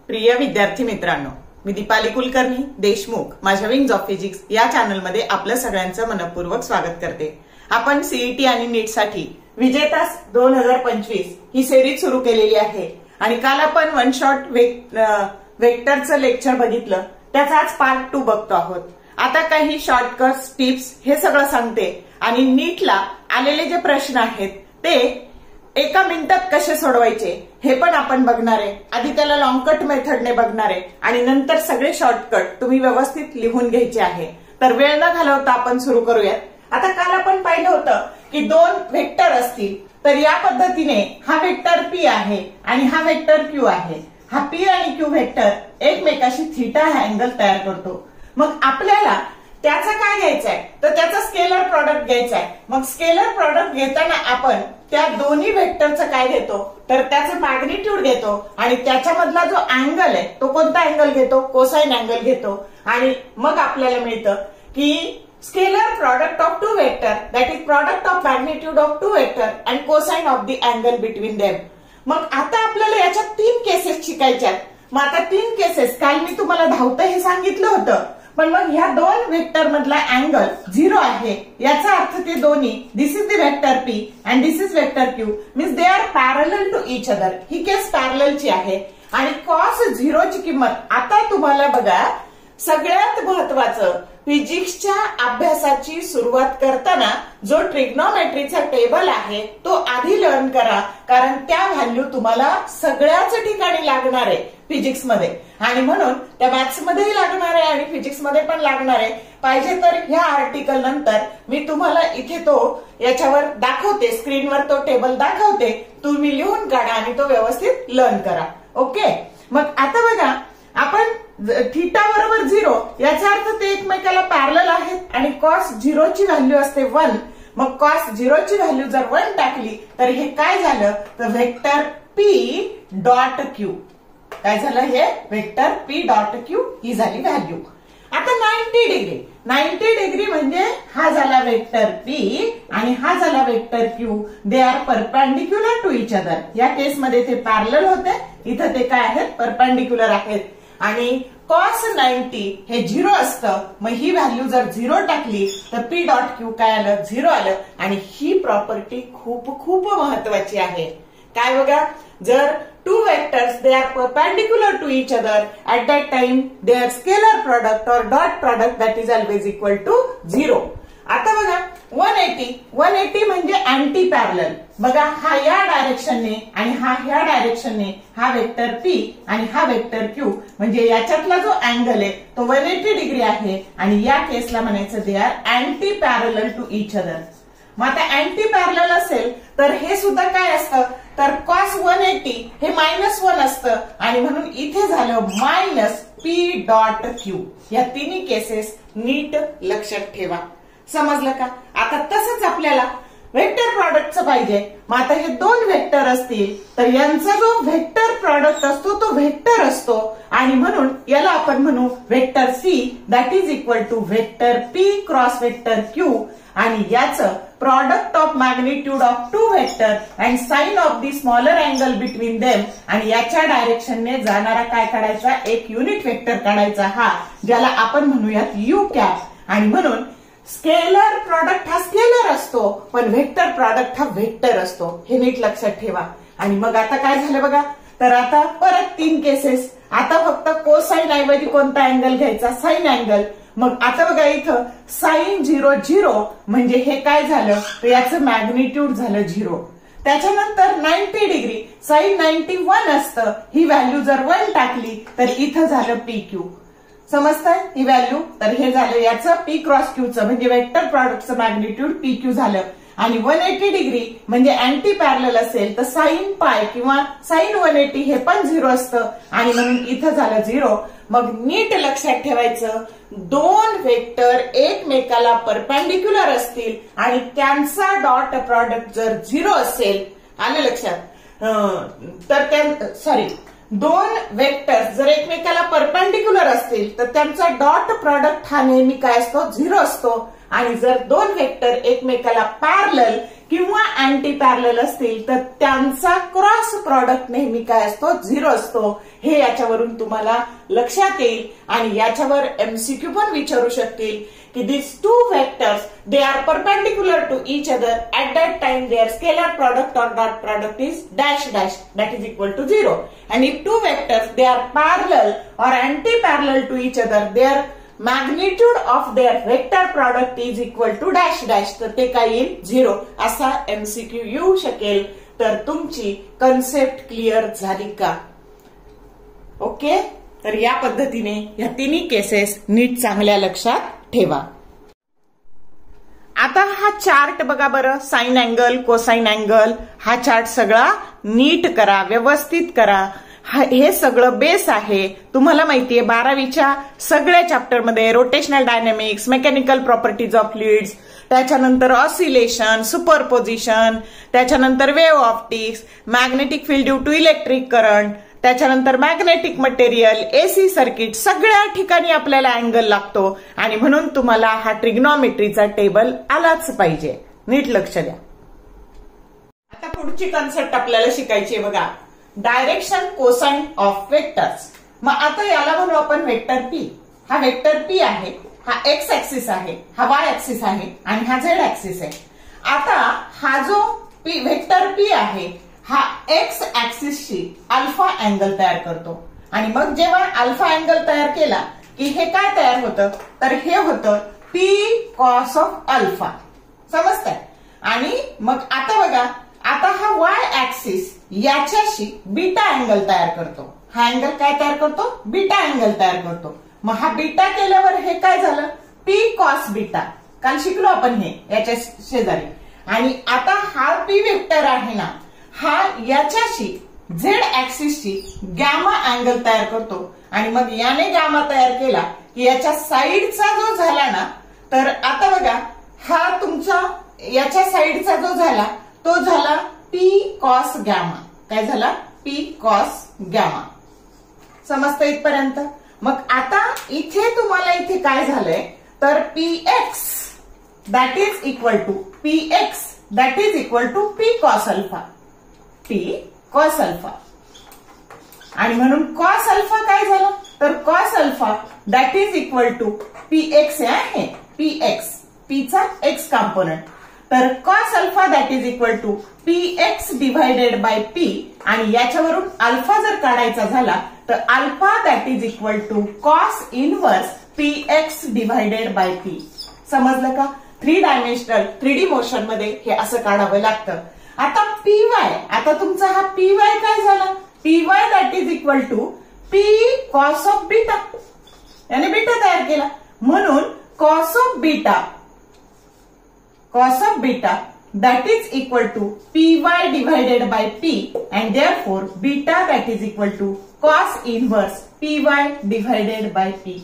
प्रिय विद्यार्थी मित्रांनो, मी दीपाली कुलकर्णी देशमुख माझ्या विंग्स ऑफ फिजिक्स या चॅनलमध्ये आपलं सगळ्यांचं मनपूर्वक स्वागत करते। आपण सीईटी आणि नीट साठी विजेता 2025 ही सिरीज सुरू केलेली आहे आणि काल आपण वन शॉट वेक्टरचं लेक्चर बघितलं, त्याचा आज पार्ट 2 बघतो आहोत। आता काही शॉर्टकट्स टिप्स हे सगळं सांगते आणि नीटला आलेले जे प्रश्न आहेत ते एका मिनिटात कसे सोडवायचे हे पण आपण बघणार आहे। आधी त्याला लॉंग कट मेथडने बघणार आहे आणि नंतर सगळे शॉर्टकट तुम्ही व्यवस्थित लिहून घ्यायचे आहे। तर वेळ न घालवता आपण सुरू करूयात। आता काल आपण पाहिलं होतं की दोन वेक्टर असतील तर या पद्धतीने हा वेक्टर पी आहे आणि हा वेक्टर क्यू आहे। हा पी आणि क्यू वेक्टर एकमेकाशी थीटा हा अँगल तयार करतो। मग आपल्याला त्याचा काय घ्यायचा आहे तर त्याचा स्केलर प्रॉडक्ट घ्यायचा आहे। मग स्केलर प्रॉडक्ट घेताना आपण त्या दोन्ही वेक्टरचं काय घेतो तर त्याचं मॅग्निट्यूड घेतो आणि त्याच्यामधला जो अँगल आहे तो कोणता अँगल घेतो, कोसाइन अँगल घेतो आणि मग आपल्याला मिळतं की scalar product of two vector that is product of magnitude of two vector and cosine of the angle between them. मग आता आपल्याला याच्या 3 केसेस शिकायच्यात। मग आता 3 केसेस काल मी तुम्हाला धावतं हे सांगितलं होतं, पण मग ह्या दोन वेक्टर मधला अँगल 0 आहे याचा अर्थ ते दोन्ही this is the vector P and this is vector Q means they are parallel to each other. ही केस पॅरललची आहे आणि कॉस 0 ची किंमत आता तुम्हाला बघा, सगळ्यात महत्वाचं फिजिक्सच्या अभ्यासाची सुरुवात करताना जो ट्रिग्नोमेट्रीचा टेबल आहे तो आधी लर्न करा, कारण त्या व्हॅल्यू तुम्हाला सगळ्याच ठिकाणी लागणार आहे फिजिक्समध्ये आणि म्हणून त्या मॅथ्स मध्येही लागणार आहे आणि फिजिक्स मध्ये पण लागणार आहे। पाहिजे तर ह्या आर्टिकल नंतर मी तुम्हाला इथे तो याच्यावर दाखवते, स्क्रीनवर तो टेबल दाखवते, तुम्ही लिहून काढा आणि तो व्यवस्थित लर्न करा। ओके, मग आता बघा आपण थीटा बरोबर 0 याचा अर्थ ते एकमेकाला पॅरलल आहेत आणि कॉस 0 ची व्हॅल्यू असते 1। मग कॉस 0 ची व्हॅल्यू जर 1 टाकली तर हे काय झालं तर वेक्टर पी डॉट क्यू काय झालं, हे वेक्टर पी डॉट क्यू ही झाली व्हॅल्यू। आता 90 डिग्री म्हणजे हा झाला वेक्टर पी आणि हा झाला vector Q, they are perpendicular to each other. या केसमध्ये ते पॅरलल होते, इथं ते काय आहेत परपेंडिक्युलर आहेत आणि कॉस 90 हे 0 असतं। मग ही व्हॅल्यू जर 0 टाकली तर पी डॉट क्यू काय आलं 0 आलं आणि ही प्रॉपर्टी खूप महत्वाची आहे। काय बघा, जर two vectors they are perpendicular to each other at that time their scalar product or dot product that is always equal to 0। आता बघा 180 म्हणजे अँटी पॅरलल। बघा हा या डायरेक्शनने आणि हा ह्या डायरेक्शनने, हा वेक्टर पी आणि हा वेक्टर क्यू म्हणजे याच्यातला जो अँगल आहे तो 180 डिग्री आहे आणि या केसला म्हणायचं they are anti parallel to each other. मग आता अँटी पॅरलल असेल तर हे सुद्धा काय असतं तर कॉस 180 हे -1 असतं आणि म्हणून इथे झालं मायनस पी डॉट क्यू। या तिन्ही केसेस नीट लक्षात ठेवा, समजलं का? आता तसंच आपल्याला वेक्टर प्रॉडक्टचं पाहिजे। मग आता हे दोन वेक्टर असतील तर यांचा जो वेक्टर प्रॉडक्ट असतो तो वेक्टर असतो आणि म्हणून याला आपण म्हणू vector C that is equal to vector P cross vector Q आणि याचं product of magnitude of two vector and sine of the smaller angle between them आणि याच्या डायरेक्शनने जाणारा काय काढायचा एक युनिट वेक्टर काढायचा, हा ज्याला आपण म्हणूयात यू कॅप। आणि म्हणून स्केलर प्रॉडक्ट हा स्केलर असतो पण वेक्टर प्रॉडक्ट हा वेक्टर असतो, हे नीट लक्षात ठेवा। आणि मग आता काय झालं बघा, तर आता परत 3 केसेस। आता फक्त कोसाइन ऐवजी कोणता अँगल घ्यायचा, साइन अँगल। मग आता बघा इथं साइन 0 म्हणजे हे काय झालं तर याचं मॅग्निट्यूड झालं 0। त्याच्यानंतर 90 डिग्री साइन 91 असतं, ही व्हॅल्यू जर 1 टाकली तर इथं झालं पी क्यू। समजतंय ही व्हॅल्यू? तर हे झालं याचं पी क्रॉस क्यूचं म्हणजे वेक्टर प्रॉडक्टचं मॅग्निट्यूड पी क्यू झालं आणि 180 डिग्री म्हणजे अँटी पॅरलल असेल तर साइन पाय किंवा साइन 180 हे पण 0 असतं आणि म्हणून इथं झालं 0। मग नीट लक्षात ठेवायचं, दोन वेक्टर एकमेकाला परपेंडिक्युलर असतील आणि त्यांचा डॉट प्रॉडक्ट जर 0 असेल, आलं लक्षात, तर दोन वेक्टर जर एकमेकाला परपेंडिक्युलर असतील तर त्यांचा डॉट प्रॉडक्ट हा नेहमी काय असतो 0 असतो आणि जर दोन वेक्टर एकमेकाला पॅरलल किंवा अँटी पॅरलल असतील तर त्यांचा क्रॉस प्रॉडक्ट नेहमी काय असतो, 0 असतो. हे याच्यावरून तुम्हाला लक्षात येईल. आणि याच्यावर एमसीक्यू पण विचारू शकतील की these two vectors they are perpendicular to each other at that time their scalar product or dot product is dash dash that is equal to 0. And if two vectors they are parallel or anti-parallel to each other their magnitude of their vector product is equal to dash dash तर ते काय येईल 0 असा MCQ येऊ शकेल. तर तुमची concept clear झाली का? ओके. तर या पद्धतीने या तिन्ही केसेस नीट चांगल्या लक्षात ठेवा. आता हा चार्ट बघा बरं, साइन अँगल कोसाइन अँगल हा चार्ट सगळा नीट करा, व्यवस्थित करा. हे सगळं बेस आहे. तुम्हाला माहितीये 12वीच्या सगळ्या चॅप्टरमध्ये rotational dynamics, mechanical properties of fluids, त्याच्यानंतर ऑसिलेशन, सुपरपोजिशन, त्याच्यानंतर wave optics, magnetic field due to electric current, त्याच्यानंतर मॅग्नेटिक मटेरियल, एसी सर्किट, सगळ्या ठिकाणी आपल्याला अँगल लागतो. आणि म्हणून तुम्हाला हा ट्रिग्नॉमेट्रीचा टेबल आलाच पाहिजे. नीट लक्ष द्या. आता पुढची कन्सेप्ट आपल्याला शिकायची आहे बघा, डायरेक्शन कोसाइन ऑफ वेक्टर्स. मग आता याला म्हणू आपण वेक्टर पी. हा वेक्टर पी आहे, हा एक्स ऍक्सिस आहे, हा वाय ऍक्सिस आहे आणि हा झेड ऍक्सिस आहे. आता हा जो वेक्टर पी आहे हा एक्स ऍक्सिसशी अल्फा अँगल तयार करतो. आणि मग जेव्हा अल्फा अँगल तयार केला की हे काय तयार होतं, तर हे होतं पी कॉस ऑफ अल्फा. समजतंय? आणि मग आता बघा, आता हा वाय ऍक्सिस याच्याशी बीटा अँगल तयार करतो. हा अँगल काय तयार करतो, बीटा अँगल तयार करतो. मग हा बीटा केल्यावर हे काय झालं, पी कॉस बीटा. काल शिकलो आपण हे याच्या शेजारी. आणि आता हा पी वेक्टर आहे ना, हा याच्याशी झेड ऍक्सिसशी गॅमा अँगल तयार करतो. आणि मग याने गॅमा तयार केला की याच्या साईडचा जो झाला ना, तर आता बघा हा तुमचा याच्या साईडचा जो झाला तो झाला पी कॉस गॅमा. काय झाला, पी कॉस गॅमा. समजतं इथपर्यंत? मग आता इथे तुम्हाला इथे काय झालंय, तर P X that is equal to P X that is equal to P cos alpha. P cos alpha. आणि म्हणून कॉस अल्फा काय झालं, तर cos alpha that is equal to P X आहे, पी एक्स, पीचा एक्स कॉम्पोनंट. तर cos alpha that is equal to P X divided by P. आणि याच्यावरून अल्फा जर काढायचा झाला तर alpha that is equal to cos inverse P X divided by P. समजलं का? 3 डायमेन्शनल 3D मोशन मध्ये हे असं काढावं लागतं. आता पी वाय, आता तुमचा हा पी वाय काय झाला, P Y that is equal to P cos of beta. याने बीटा तयार केला. म्हणून cos of beta that is equal to py divided by p and therefore beta that is equal to cos inverse py divided by p.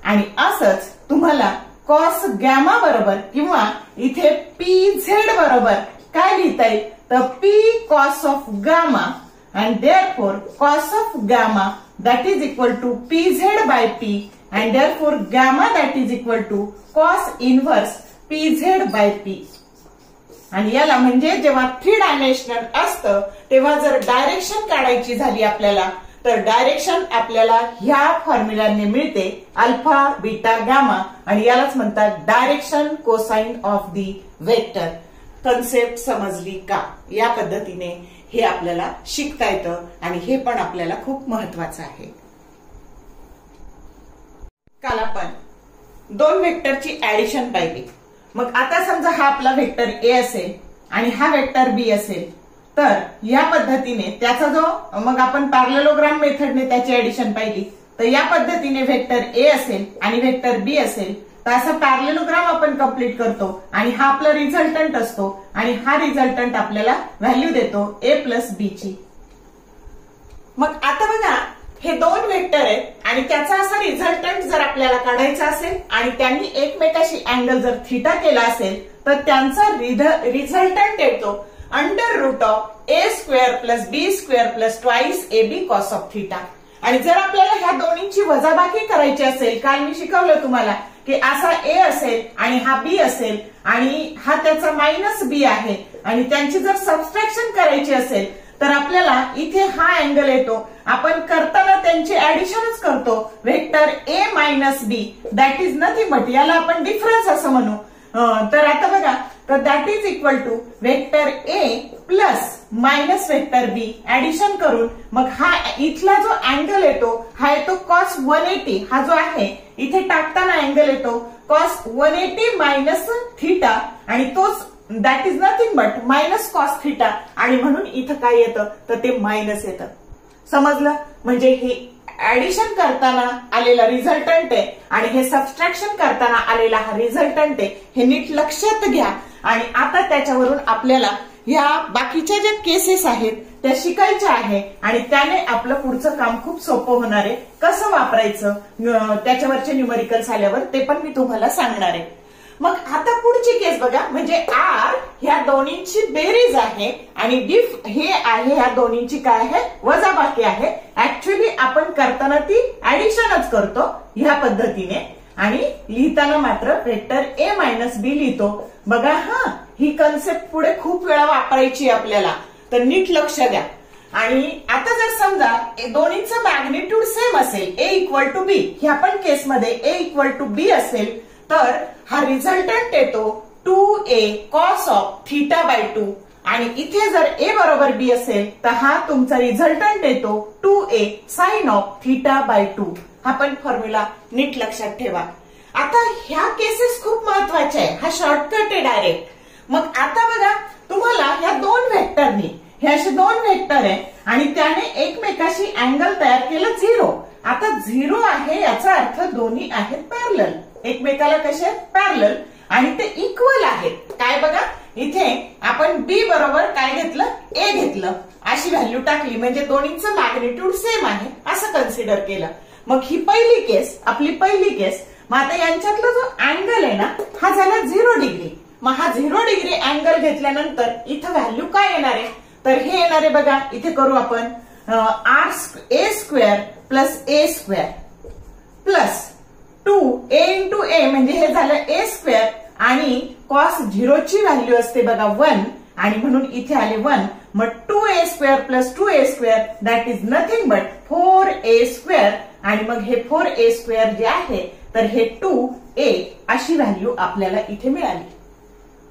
आणि असंच तुम्हाला cos gamma बरोबर किंवा इथे pz बरोबर काय लिहिता येईल, तर p cos of gamma and therefore cos of gamma that is equal to pz by p and therefore gamma that is equal to cos inverse pz by p. आणि याला म्हणजे जेव्हा 3 डायमेन्शनल असतं तेव्हा जर डायरेक्शन काढायची झाली आपल्याला, तर डायरेक्शन आपल्याला ह्या फॉर्म्युलाने मिळते, अल्फा बीटा गामा. आणि यालाच म्हणतात direction cosine of the vector. Concept समजली का? या पद्धतीने हे आपल्याला शिकता येतं आणि हे पण आपल्याला खूप महत्वाचं आहे. काल आपण 2 वेक्टरची ऍडिशन पाहिली. मग आता समजा हा आपला वेक्टर ए असेल आणि हा वेक्टर बी असेल, तर या पद्धतीने त्याचा जो मग आपण पॅरलेलोग्राम मेथडने त्याची ऍडिशन पाहिली. तर या पद्धतीने वेक्टर ए असेल आणि वेक्टर बी असेल तर असं पॅरलेलोग्राम आपण कंप्लीट करतो आणि हा आपला रिझल्टंट असतो आणि हा रिझल्टंट आपल्याला व्हॅल्यू देतो ए प्लस बी ची. मग आता बघा हे 2 वेक्टर आहेत आणि त्याचा असा रिझल्टंट जर आपल्याला काढायचा असेल आणि त्यांनी एकमेकाशी अँगल जर थिटा केला असेल तर त्यांचा रिझल्टंट येतो under root of A square plus B square plus twice A B cos of theta. आणि जर आपल्याला ह्या दोन्हीची वजाबाकी करायची असेल, काल मी शिकवलं तुम्हाला की असा ए असेल आणि हा बी असेल आणि हा त्याचा मायनस बी आहे आणि त्यांची जर सबट्रॅक्शन करायची असेल तर आपल्याला इथे हा अँगल येतो. आपण करताना त्यांची ऍडिशनच करतो. Vector A minus B that is nothing but याला आपण डिफरन्स असं म्हणू. तर आता बघा, तर that is equal to vector A plus minus vector B addition करून मग हा इथला जो अँगल येतो हा येतो कॉस 180. हा जो आहे इथे टाकताना अँगल येतो कॉस 180 मायनस थिटा आणि तोच that is nothing but minus cos theta आणि म्हणून इथं काय येतं तर ते मायनस येतं. समजलं? म्हणजे हे ऍडिशन करताना आलेला रिझल्टंट आहे आणि हे सबट्रॅक्शन करताना आलेला हा रिझल्टंट आहे. हे नीट लक्षात घ्या आणि आता त्याच्यावरून आपल्याला ह्या बाकीच्या ज्या केसेस आहेत त्या शिकायच्या आहे आणि त्याने आपलं पुढचं काम खूप सोपं होणार आहे. कसं वापरायचं त्याच्यावरचे न्यूमरिकल्स आल्यावर ते पण मी तुम्हाला सांगणार आहे. मग आता पुढची केस बघा, म्हणजे आर ह्या दोन्हींची बेरीज आहे आणि डिफ हे आहे ह्या दोन्हींची काय आहे वजाबाकी आहे. ऍक्च्युअली आपण करताना ती ऍडिशनच करतो ह्या पद्धतीने आणि लिहिताना मात्र व्हेक्टर ए मायनस बी लिहितो. बघा हा, ही कन्सेप्ट पुढे खूप वेळा वापरायची आपल्याला, तर नीट लक्ष द्या. आणि आता जर समजा दोन्हीचं मॅग्निट्यूड सेम असेल ए इक्वल टू बी, ह्या पण केसमध्ये ए इक्वल टू बी असेल तर हा रिझल्टंट येतो 2a cos of theta by 2 आणि इथे जर ए बरोबर बी असेल तर हा तुमचा रिझल्टंट येतो 2a sign of theta by 2. हा पण फॉर्म्युला नीट लक्षात ठेवा. आता ह्या केसेस खूप महत्वाच्या आहे. हा शॉर्टकट आहे डायरेक्ट. मग आता बघा, तुम्हाला ह्या दोन व्हेक्टरनी, हे असे दोन व्हेक्टर आहे आणि त्याने एकमेकाशी अँगल तयार केलं 0. आता 0 आहे याचा अर्थ दोन्ही आहेत पॅरलल, एकमेकाला कसे आहेत पॅरलल आणि ते इक्वल आहेत. काय बघा, इथे आपण बी बरोबर काय घेतलं ए घेतलं, अशी व्हॅल्यू टाकली म्हणजे दोन्हीचं मॅग्निट्यूड सेम आहे असं कन्सिडर केलं. मग ही पहिली केस, आपली पहिली केस. मग आता यांच्यातला जो अँगल आहे ना हा झाला 0 डिग्री. मग हा 0 डिग्री अँगल घेतल्यानंतर इथं व्हॅल्यू काय येणार आहे तर हे येणार आहे बघा, इथे करू आपण R A square plus A square plus 2a into ए म्हणजे हे झालं ए स्क्वेअर आणि कॉस 0 ची व्हॅल्यू असते बघा 1 आणि म्हणून इथे आले 1. मग 2a square plus 2a square that is nothing but 4a square आणि मग हे 4a स्क्वेअर जे आहे तर हे 2a अशी व्हॅल्यू आपल्याला इथे मिळाली.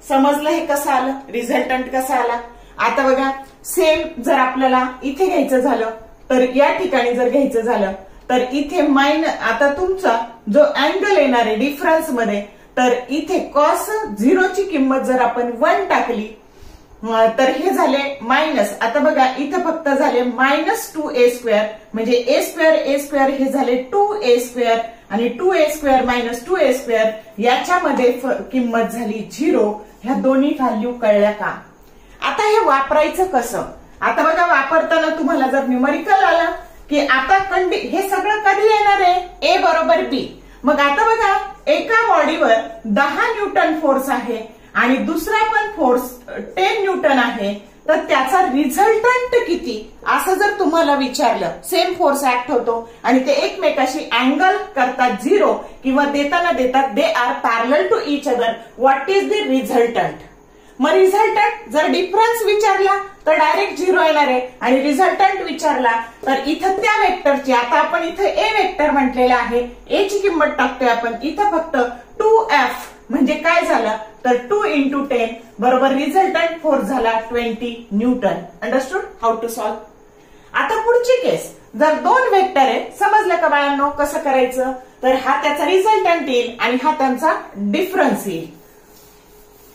समजलं हे कसं आलं, रिझल्टंट कसा आला. आता बघा, सेम जर आपल्याला इथे घ्यायचं झालं तर या ठिकाणी जर घ्यायचं झालं तर इथे आता तुमचा जो अँगल येणार आहे डिफरन्स मध्ये तर इथे कॉस 0 ची किंमत जर आपण 1 टाकली तर हे झाले मायनस. आता बघा इथं फक्त झाले मायनस 2a स्क्वेअर म्हणजे ए स्क्वेअर हे झाले 2a स्क्वेअर आणि 2a square minus 2a square याच्यामध्ये किंमत झाली 0. ह्या दोन्ही व्हॅल्यू कळल्या का. आता हे वापरायचं कसं. आता बघा, वापरताना तुम्हाला जर न्यूमरिकल आलं की आता हे सगळं कधी येणार आहे ए बरोबर बी. मग आता बघा, एका बॉडीवर 10 न्यूटन फोर्स आहे आणि दुसरा पण फोर्स 10 न्यूटन आहे तर त्याचा रिझल्टंट किती असं जर तुम्हाला विचारलं, सेम फोर्स ऍक्ट होतो आणि ते एकमेकाशी अँगल करतात 0 किंवा देताना देतात they are parallel to each other, what is the resultant. मग रिझल्टंट जर डिफरन्स विचारला तर डायरेक्ट 0 येणार आहे आणि रिझल्टंट विचारला तर इथं त्या वेक्टरची, आता आपण इथं ए वेक्टर म्हटलेलं आहे, ए ची किंमत टाकतोय आपण इथं फक्त 2f म्हणजे काय झालं तर 2 इंटू 10 बरोबर रिझल्टंट फोर्स झाला 20 newton. Understood how to solve. आता पुढची केस, जर दोन वेक्टर आहे, समजलं का बाळांनो कसं करायचं. तर हा त्याचा रिझल्टंट येईल आणि हा त्यांचा डिफरन्स येईल.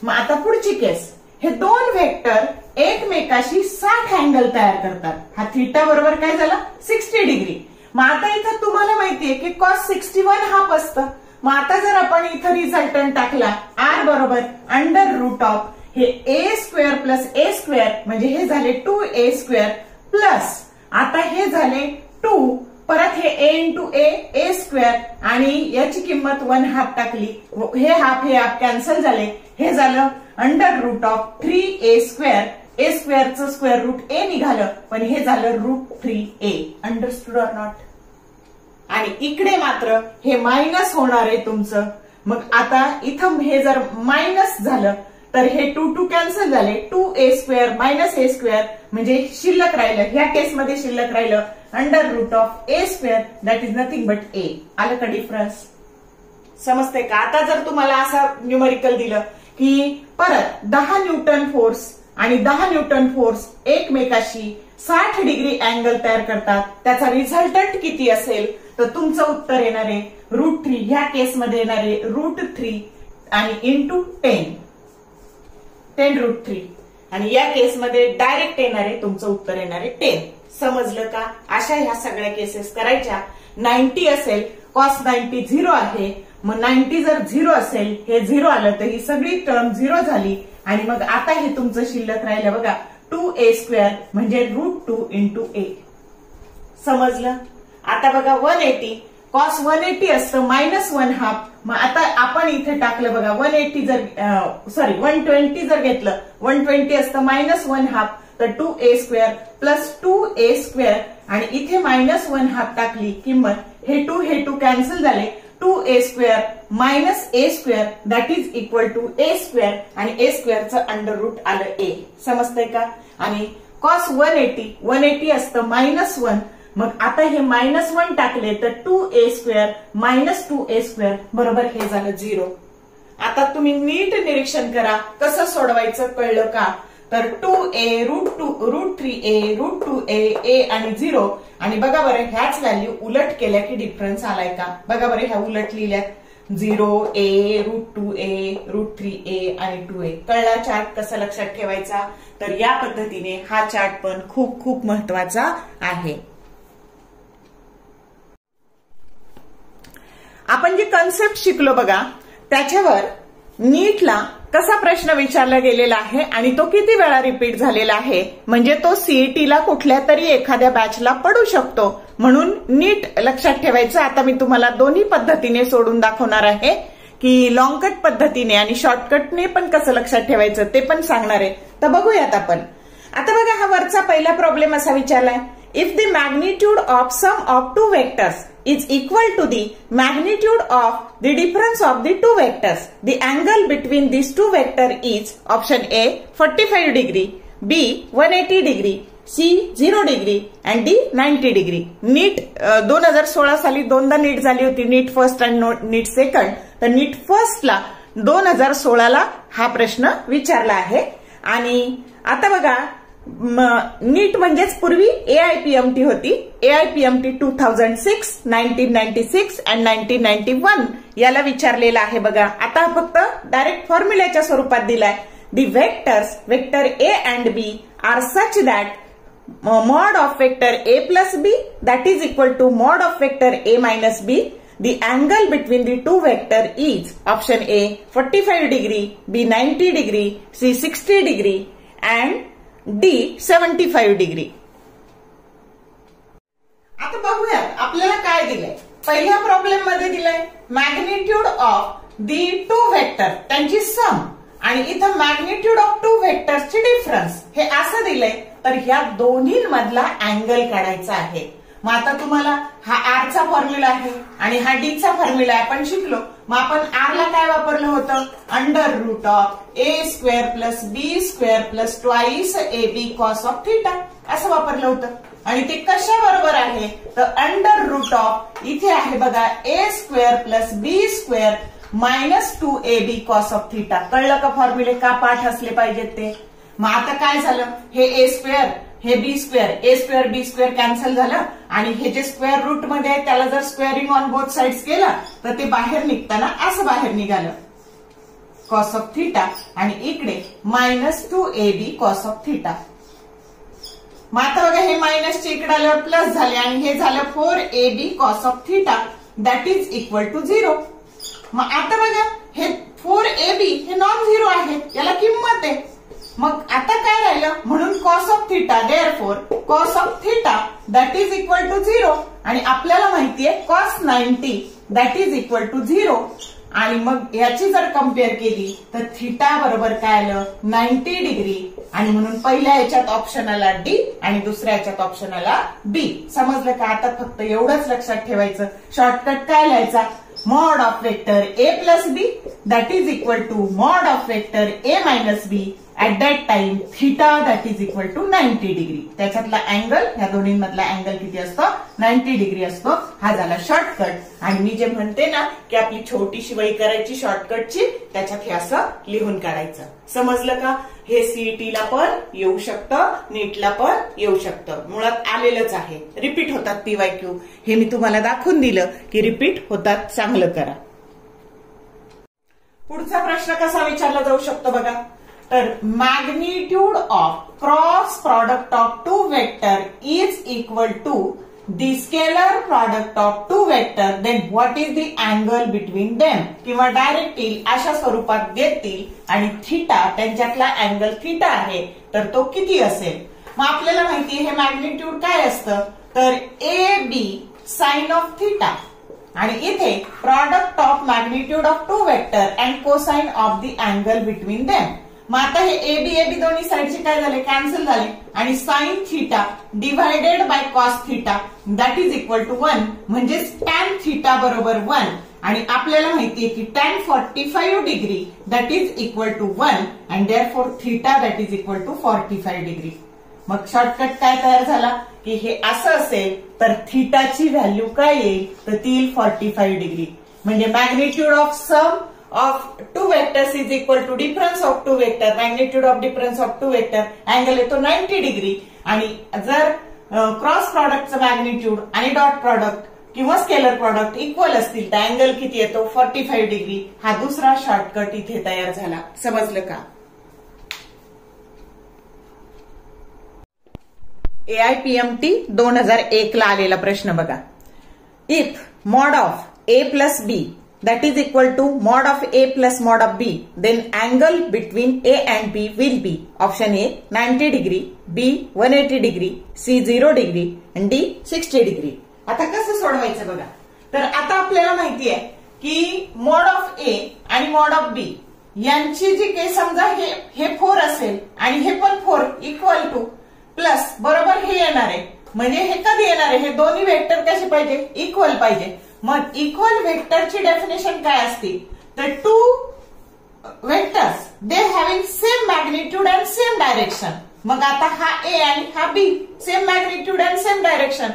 मग आता पुढची केस, हे दोन वेक्टर एकमेकाशी 60 अँगल तयार करतात. हा थिटा बरोबर काय झाला 60 डिग्री. मग आता इथं तुम्हाला माहितीये की कॉस 61 हाफ असतं. मग आता जर आपण इथं रिझल्टंट टाकला आर बरोबर अंडर रूट ऑफ हे ए स्क्वेअर प्लस ए स्क्वेअर म्हणजे हे झाले 2a स्क्वेअर प्लस आता हे झाले 2 परत हे ए इंटू ए स्क्वेअर आणि याची किंमत 1 हाफ टाकली, हे हाफ कॅन्सल झाले, हे झालं under root of 3a square. A स्क्वेअरचं स्क्वेअर रूट ए निघालं पण हे झालं route 3a. Understood or not. आणि इकडे मात्र हे मायनस होणार आहे तुमचं मग आता इथं हे जर मायनस झालं तर हे 2 2 कॅन्सल झाले, 2a² - a² म्हणजे शिल्लक राहिलं, ह्या केसमध्ये शिल्लक राहिलं √a² that is nothing but a. आलं का डिफरन्स? समजते का? आता जर तुम्हाला असं न्यूमरिकल दिलं की परत 10 न्यूटन फोर्स आणि 10 न्यूटन फोर्स एकमेकाशी 60 डिग्री अँगल तयार करतात, त्याचा रिझल्टंट किती असेल तर तुमचं उत्तर येणार आहे √3. ह्या केसमध्ये येणार आहे √3 आणि इंटू 10√3 आणि या केसमध्ये डायरेक्ट येणार आहे तुमचं उत्तर येणार आहे 10. समजलं का? अशा ह्या सगळ्या केसेस करायच्या. 90 असेल cos 90 0 आहे, मग 90 जर 0 असेल, हे 0 आलं तर ही सगळी टर्म 0 झाली आणि मग आता हे तुमचं शिल्लक राहिलं बघा 2a² म्हणजे √2 इंटू a. समजलं? आता बघा 180 cos 180 असतं -1/2. मग आता आपण इथे टाकलं बघा 120 जर घेतलं 120 असतं -1/2 तर 2a² प्लस 2a² आणि इथे -1/2 टाकली किंमत, हे 2 कॅन्सल झाले, 2a² - a² that is equal to a² आणि a² चं अंडर रूट आलं a. समजतंय का? आणि cos 180 असतं -1. मग आता हे -1 टाकले तर 2a² - 2a² बरोबर हे झालं 0. आता तुम्ही नीट निरीक्षण करा कसं सोडवायचं, कळलं का? तर 2a √3a √2a a आणि 0 आणि बघा बरं ह्याच व्हॅल्यू उलट केल्या की डिफरन्स आलाय का? बघा बरं ह्या उलट लिहिल्यात 0a √2a √3a आणि 2a. कळला चार्ट कसा लक्षात ठेवायचा? तर या पद्धतीने हा चार्ट पण खूप खूप महत्वाचा आहे. आपण जी कन्सेप्ट शिकलो बघा त्याच्यावर नीटला कसा प्रश्न विचारला गेलेला आहे आणि तो किती वेळा रिपीट झालेला आहे, म्हणजे तो सीईटीला कुठल्या तरी एखाद्या बॅचला पडू शकतो, म्हणून नीट लक्षात ठेवायचं. आता मी तुम्हाला दोन्ही पद्धतीने सोडून दाखवणार आहे की लॉंगकट पद्धतीने आणि शॉर्टकटने पण कसं लक्षात ठेवायचं ते पण सांगणार आहे. तर बघूयात आपण. आता बघा हा वरचा पहिला प्रॉब्लेम असा विचारलाय, if the magnitude of sum of two vectors is equal to the magnitude of the difference of the two vectors, the angle between these two vector is option A 45 degree, B 180 degree, C 0 degree and D 90 degree. नीट 2016 साली दोनदा नीट झाली होती, नीट first आणि नीट second. तर नीट फर्स्टला 2016ला हा प्रश्न विचारला आहे. आणि आता बघा नीट म्हणजेच पूर्वी AIPMT होती, AIPMT 2006, 1996 and 1991 याला विचारलेला आहे बघा. आता फक्त डायरेक्ट फॉर्म्युल्याच्या स्वरूपात दिलाय. The vectors vector A and B are such that mod of vector A plus B that is equal to mod of vector A minus B. The angle between the two vector is option A 45 degree, B 90 degree, C 60 degree and D 75 degree. आता बघूया आपल्याला काय दिलंय. पहिल्या problem मध्ये दिलंय magnitude of the two vector त्यांची sum आणि इथं मॅग्निट्यूड ऑफ टू वेक्टर्सची डिफरन्स हे असं दिलंय. तर ह्या दोन्हींमधला अँगल काढायचा आहे. मग आता तुम्हाला हा आर चा फॉर्म्युला आहे आणि हा डी चा फॉर्म्युला आपण शिकलो. मग आपण आर ला काय वापरलं होतं, √a² plus b² plus twice ab cos of theta असं वापरलं होतं. आणि ते कशा बरोबर आहे तर इथे आहे बघा a² plus b² minus 2ab cos of theta. कळलं का फॉर्म्युले का पाठ असले पाहिजेत ते. मग आता काय झालं, हे a² हे b² a² b² कॅन्सल झालं आणि हे जे स्क्वेअर रूट मध्ये आहे त्याला जर स्क्वेअरिंग ऑन बोथ साइड्स केला तर ते बाहेर निघताना असं बाहेर निघालं cos ऑफ थिटा आणि इकडे minus 2ab cos of theta. मग आता बघा हे मायनसचे इकडे आल्यावर प्लस झाले आणि हे झालं 4ab cos of theta that is equal to 0. मग आता बघा हे 4ab हे नॉन झिरो आहे, याला किंमत आहे. मग आता काय राहिलं, म्हणून cos of theta therefore cos of theta that is equal to 0 आणि आपल्याला माहितीये cos 90 that is equal to 0. आणि मग याची जर कम्पेअर केली तर थिटा बरोबर काय आलं 90 डिग्री आणि म्हणून पहिल्या याच्यात ऑप्शन आला डी आणि दुसऱ्या याच्यात ऑप्शन आला बी. समजलं का? आता फक्त एवढंच लक्षात ठेवायचं. शॉर्टकट काय लिहायचा, mod of vector a plus b that is equal to mod of vector a minus b at that time theta that is equal to 90 degree. त्याच्यातला अँगल, ह्या दोन्हींमधला अँगल किती असतो? 90 डिग्री असतो. हा झाला शॉर्टकट. आणि मी जे म्हणते ना की आपली छोटीशी वही करायची शॉर्टकटची, त्याच्यात हे असं लिहून काढायचं. समजलं का? हे सीईटीला पण येऊ शकतं, नीटला पण येऊ शकतं. मुळात आलेलंच आहे. रिपीट होतात पीवायक्यू. हे मी तुम्हाला दाखवून दिलं की रिपीट होतात. चांगलं करा. पुढचा प्रश्न कसा विचारला जाऊ शकतो बघा. तर magnitude of cross product of two vector is equal to the scalar product of two vector, then what is the angle between them. किंवा डायरेक्ट येईल अशा स्वरूपात देतील आणि थिटा, त्यांच्यातला अँगल थिटा आहे, तर तो किती असेल. मग आपल्याला माहितीये हे मॅग्निट्यूड काय असतं, तर A B sine of theta, आणि इथे product of magnitude of two vector and cosine of the angle between them. मग आता हे एबी दोन्ही साईडचे काय झाले, कॅन्सल झाले, आणि sine theta divided by cos theta that is equal to 1, म्हणजे टॅन थिटा बरोबर 1. आणि आपल्याला माहितीये की tan 45 degree that is equal to 1 and therefore theta that is equal to 45 degree. मग शॉर्टकट काय तयार झाला की हे असं असेल तर थिटाची व्हॅल्यू काय येईल, तर ती येईल 45 डिग्री. म्हणजे magnitude of sum of two vectors is equal to difference of two vector, magnitude of difference of two vector, angle येतो 90 डिग्री. आणि जर क्रॉस प्रॉडक्टचं मॅग्निट्यूड आणि डॉट प्रॉडक्ट किंवा स्केलर प्रॉडक्ट इक्वल असतील तर अँगल किती येतो, 45 डिग्री. हा दुसरा शॉर्टकट इथे तयार झाला. समजलं का? AIPMT 2001 ला आलेला प्रश्न बघा. If mod of a plus B that is equal to mod of a plus mod of b, then angle between a and b will be option A 90 degree, B 180 degree, C 0 degree and D 60 degree. आता कसं सोडवायचं बघा. तर आता आपल्याला माहिती आहे की mod of A आणि mod of B यांची जी काही समजा हे 4 असेल आणि हे पण 4 इक्वल टू प्लस बरोबर हे येणार आहे. म्हणजे हे कधी येणार आहे, हे दोन्ही वेक्टर कसे पाहिजे, इक्वल पाहिजे. मग इक्वल वेक्टरची डेफिनेशन काय असते, तर two vectors they having same magnitude and same direction. मग आता हा ए आणि हा बी same magnitude and same direction.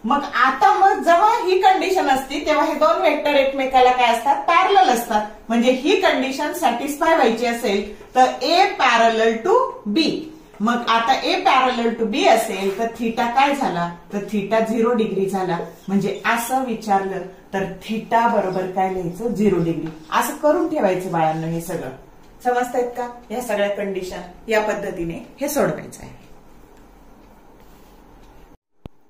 मग आता मग जेव्हा ही कंडिशन असते तेव्हा हे दोन वेक्टर एकमेकाला काय असतात, पॅरलल असतात. म्हणजे ही कंडिशन सॅटिस्फाय व्हायची असेल तर ए पॅरलल टू बी. मग आता ए पॅरलल टू बी असेल तर थिटा काय झाला, तर थिटा 0 डिग्री झाला. म्हणजे असं विचारलं तर थिटा बरोबर काय लिहायचं, 0 डिग्री. असं करून ठेवायचं बाळांना. हे सगळं समजतायत का? या सगळ्या कंडिशन या पद्धतीने हे सोडवायचं आहे.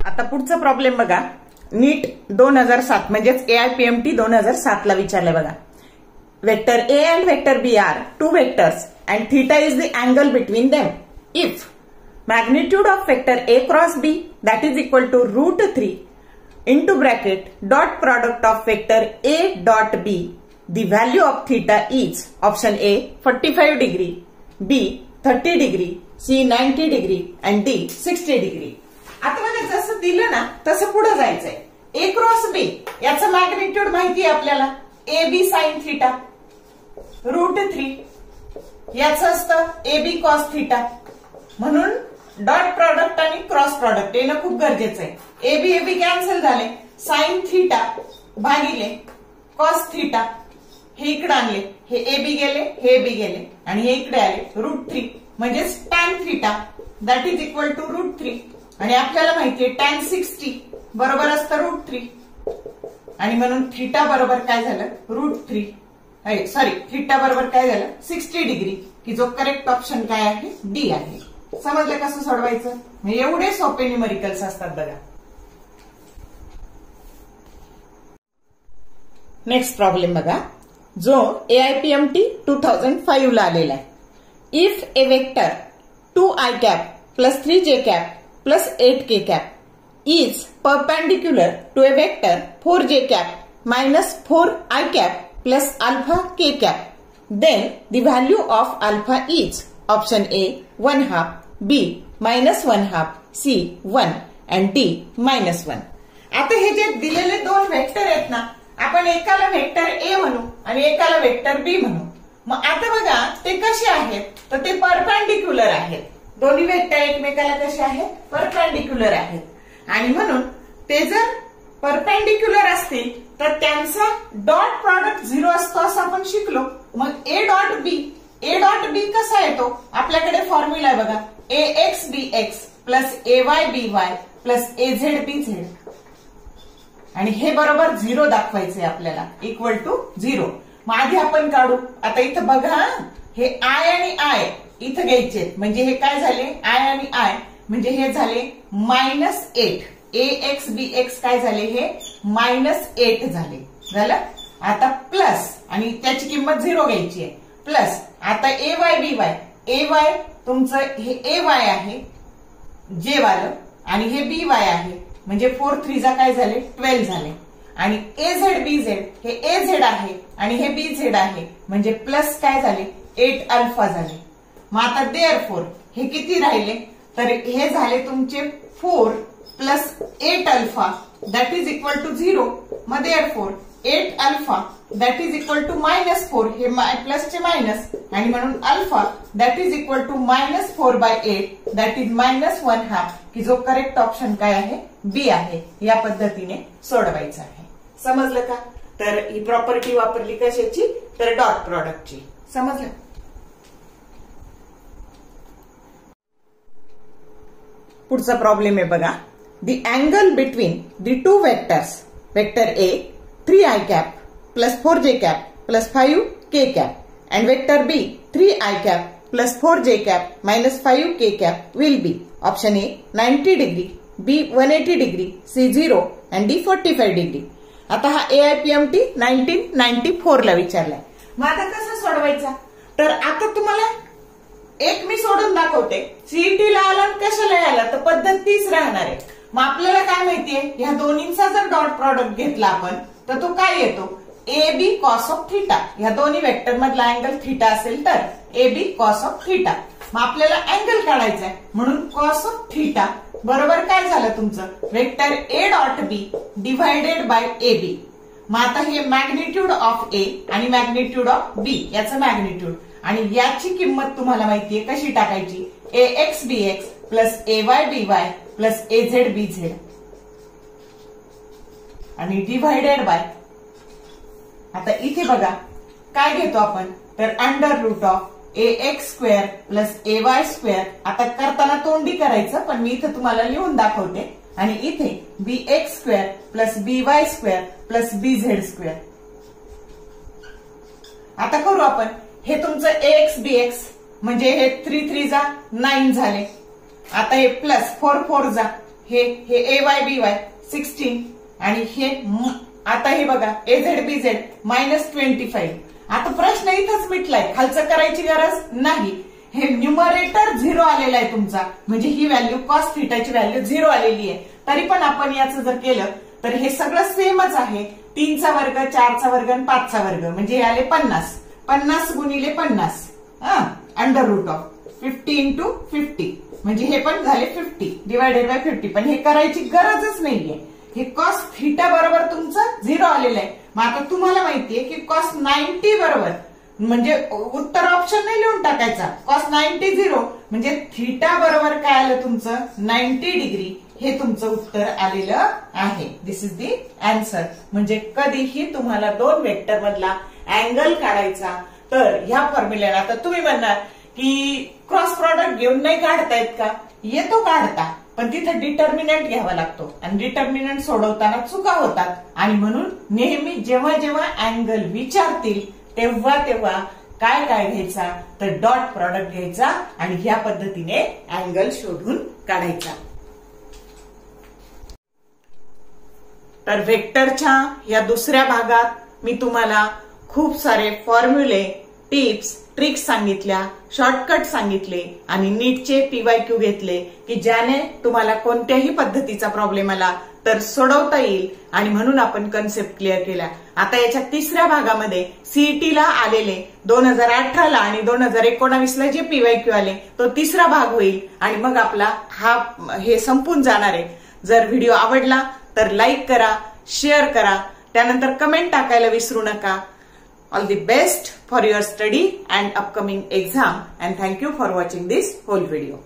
आता पुढचा प्रॉब्लेम बघा. नीट 2007 म्हणजेच AIPMT 2007 ला विचारलंय बघा. Vector A and vector B are two vectors and theta is the angle between them. If magnitude of vector A cross B that is equal to √3 into bracket dot product of vector A dot B, the value of theta is option A 45 degree, B 30 degree, C 90 degree and D 60 degree. आता मला जसं दिलं ना तसं पुढे जायचंय. A cross B याचं magnitude माहिती आहे आपल्याला, AB साइन थिटा, √3 याचं असतं AB कॉस थिटा. म्हणून डॉट प्रॉडक्ट आणि क्रॉस प्रॉडक्ट येणं खूप गरजेचं आहे. एबी कॅन्सल झाले, साइन थिटा भागिले कॉस थिटा हे इकडे आणले, हे एबी गेले, हे बी गेले आणि हे इकडे आले √3 म्हणजे tan theta that is equal to √3. आणि आपल्याला माहितीये टॅन 60 बरोबर असतं √3 आणि म्हणून थिटा बरोबर काय झालं, √3. सॉरी, थिटा बरोबर काय झालं, 60 डिग्री, की जो करेक्ट ऑप्शन काय आहे, डी आहे. समजलं कसं सोडवायचं? एवढे सोपे न्यूमेरिकल्स असतात बघा. नेक्स्ट प्रॉब्लेम बघा, जो AIPMT 2005 ला आलेला आहे. If a vector 2i cap plus 3j cap plus 8k cap is perpendicular to a vector 4j cap minus 4i cap plus alpha k cap, then the value of alpha is option A 1/2, B -1/2, C 1 and D -1. आता हे जे दिलेले दोन vector आहेत ना, आपण एकाला vector A म्हणू आणि एकाला वेक्टर बी म्हणू. मग आता बघा ते कसे आहेत, तर ते परपेंडिक्युलर आहेत. दोन्ही वेक्टर एकमेकाला कसे आहेत, परपेंडिक्युलर आहेत. आणि म्हणून ते जर परपेंडिक्युलर असतील तर त्यांचा डॉट प्रॉडक्ट 0 असतो असं आपण शिकलो. मग ए डॉट बी कसा येतो, आपल्याकडे फॉर्म्युला आहे बघा, ax bx plus ay by plus az bz. आणि हे बरोबर 0 दाखवायचंय आपल्याला, इक्वल टू 0. मग आधी आपण काढू. आता इथं बघा, हे आय आणि आय इथं घ्यायचे, म्हणजे हे काय झाले, आय आणि आय म्हणजे हे झाले -8. ax bx काय झाले, हे -8 झाले. झालं. आता प्लस आणि त्याची किंमत 0 घ्यायची आहे. प्लस आता ay by तुमचं हे ay आहे जे वालं आणि हे by आहे, म्हणजे 4 3 काय झाले 12 झाले. आणि az bz हे az आहे आणि हे bz आहे, म्हणजे प्लस काय झाले 8 अल्फा झाले. मग आता देअरफॉर हे किती राहिले, तर हे झाले तुमचे 4 plus 8 alpha that is equal to 0. मग therefore 8 alpha that is equal to -4, हे प्लसचे मायनस, आणि म्हणून alpha that is equal to -4/8 that is -1/2, की जो करेक्ट ऑप्शन काय आहे, बी आहे. या पद्धतीने सोडवायचं आहे. समजलं का? तर ही प्रॉपर्टी वापरली कशाची, तर डॉट प्रॉडक्टची. समजलं. पुढचा प्रॉब्लेम आहे बघा. The angle between the two vectors, vector A 3i cap plus 4j cap plus 5k cap and vector B 3i cap plus 4j cap minus 5k cap will be option A 90 degree, B 180 degree, C 0 and D 45 degree. आता हा AIPMT 1994 ला विचारलाय. मग आता कसं सोडवायचा, तर आता तुम्हाला एक मी सोडून दाखवते. सीईटी ला आला कशाला आला, तर पद्धत तीच राहणार आहे. मग आपल्याला काय माहितीये, ह्या दोन्हींचा जर डॉट प्रॉडक्ट घेतला आपण तर तो काय येतो, A B cos of theta. ह्या दोन्ही वेक्टर मधला अँगल थिटा असेल तर A B cos of theta. मग आपल्याला अँगल काढायचा आहे, म्हणून कॉस ऑफ थिटा बरोबर काय झालं तुमचं, vector A dot B divided by A B. मग आता हे मॅग्निट्यूड ऑफ ए आणि मॅग्निट्यूड ऑफ बी याचं मॅग्निट्यूड, आणि याची किंमत तुम्हाला माहितीये कशी टाकायची, ax bx plus ay by plus az bz आणि डिव्हायडेड बाय. आता इथे बघा काय घेतो आपण, तर √of ax² प्लस ay². आता करताना तोंडी करायचं, पण मी इथे तुम्हाला लिहून दाखवते. आणि इथे bx² plus by² plus bz². आता करू आपण. हे तुमचं ax bx म्हणजे हे 3 3 जा 9 झाले. आता हे प्लस 4 4 जा हे ay by 16, आणि हे आता हे बघा az bz -25. आता प्रश्न इथंच मिटलाय, खालचं करायची गरज नाही. हे न्यूमरेटर 0 आलेला आहे तुमचा, म्हणजे ही व्हॅल्यू कॉस थिटाची व्हॅल्यू 0 आलेली आहे. तरी पण आपण याचं जर केलं तर हे सगळं सेमच आहे. 3चा वर्ग 4चा वर्ग आणि 5चा वर्ग म्हणजे हे आले 50. 50 गुणिले 50 √of 50 into 50 म्हणजे हे पण झाले 50 डिवायडेड बाय 50. पण हे करायची गरजच नाहीये. हे कॉस थिटा बरोबर तुमचं 0 आलेलं आहे. मग आता तुम्हाला माहितीये की कॉस 90 बरोबर, म्हणजे उत्तर ऑप्शन नाही लिहून टाकायचा. कॉस 90 0 म्हणजे थिटा बरोबर काय आलं तुमचं 90 डिग्री. हे तुमचं उत्तर आलेलं आहे. दिस इज दी आन्सर. म्हणजे कधीही तुम्हाला दोन वेक्टर मधला अँगल काढायचा तर ह्या फॉर्म्युल्याला. आता तुम्ही म्हणणार की क्रॉस प्रॉडक्ट घेऊन नाही काढतायत का, येतो काढता, पण तिथे डिटर्मिनंट घ्यावा लागतो आणि डिटर्मिनंट सोडवताना चुका होतात. आणि म्हणून नेहमी जेव्हा जेव्हा अँगल विचारतील तेव्हा तेव्हा काय काय घ्यायचा, तर डॉट प्रॉडक्ट घ्यायचा आणि ह्या पद्धतीने अँगल शोधून काढायचा. तर वेक्टरच्या या दुसऱ्या भागात मी तुम्हाला खूप सारे फॉर्म्युले, टिप्स, ट्रिक्स सांगितल्या, शॉर्टकट सांगितले आणि नीटचे PYQ घेतले की ज्याने तुम्हाला कोणत्याही पद्धतीचा प्रॉब्लेम आला तर सोडवता येईल. आणि म्हणून आपण कन्सेप्ट क्लिअर केला. आता याच्या तिसऱ्या भागामध्ये सीईटीला आलेले 2018ला आणि 2019ला जे PYQ आले तो तिसरा भाग होईल आणि मग आपला हे संपून जाणार आहे. जर व्हिडिओ आवडला तर लाईक करा, शेअर करा. त्यानंतर कमेंट टाकायला विसरू नका. All the best for your study and upcoming exam and thank you for watching this whole video.